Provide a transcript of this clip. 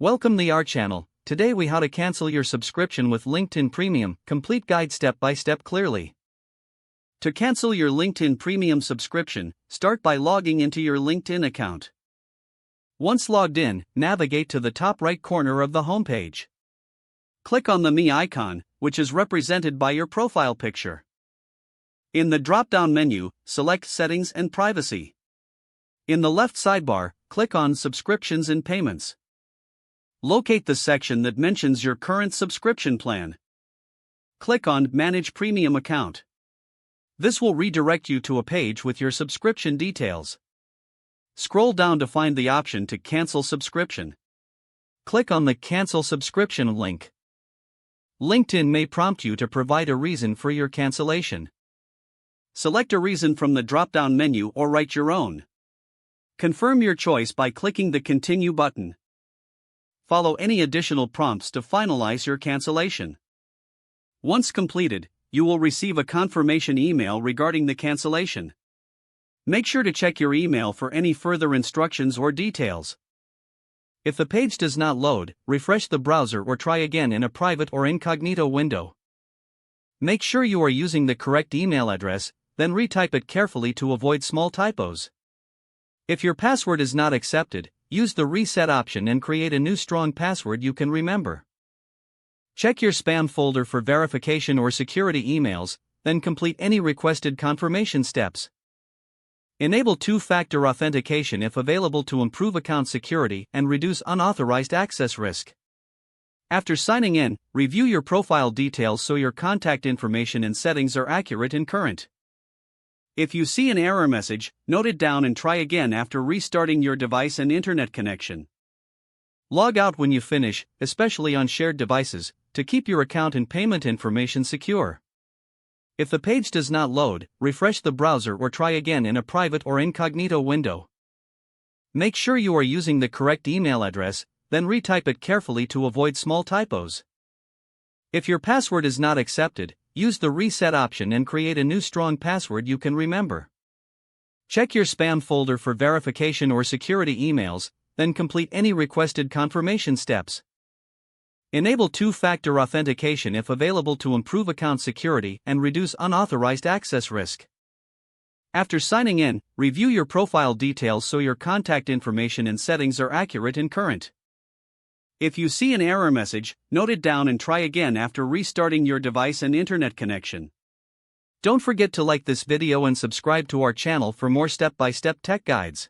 Welcome to our channel. Today we how to cancel your subscription with LinkedIn Premium, complete guide step by step clearly. To cancel your LinkedIn Premium subscription, start by logging into your LinkedIn account. Once logged in, navigate to the top right corner of the homepage. Click on the Me icon, which is represented by your profile picture. In the drop-down menu, select Settings and Privacy. In the left sidebar, click on Subscriptions and Payments. Locate the section that mentions your current subscription plan. Click on Manage Premium Account. This will redirect you to a page with your subscription details. Scroll down to find the option to cancel subscription. Click on the Cancel Subscription link. LinkedIn may prompt you to provide a reason for your cancellation. Select a reason from the drop-down menu or write your own. Confirm your choice by clicking the Continue button. Follow any additional prompts to finalize your cancellation. Once completed, you will receive a confirmation email regarding the cancellation. Make sure to check your email for any further instructions or details. If the page does not load, refresh the browser or try again in a private or incognito window. Make sure you are using the correct email address, then retype it carefully to avoid small typos. If your password is not accepted, use the reset option and create a new strong password you can remember. Check your spam folder for verification or security emails, then complete any requested confirmation steps. Enable two-factor authentication if available to improve account security and reduce unauthorized access risk. After signing in, review your profile details so your contact information and settings are accurate and current. If you see an error message, note it down and try again after restarting your device and internet connection. Log out when you finish, especially on shared devices, to keep your account and payment information secure. If the page does not load, refresh the browser or try again in a private or incognito window. Make sure you are using the correct email address, then retype it carefully to avoid small typos. If your password is not accepted, use the reset option and create a new strong password you can remember. Check your spam folder for verification or security emails, then complete any requested confirmation steps. Enable two-factor authentication if available to improve account security and reduce unauthorized access risk. After signing in, review your profile details so your contact information and settings are accurate and current. If you see an error message, note it down and try again after restarting your device and internet connection. Don't forget to like this video and subscribe to our channel for more step-by-step tech guides.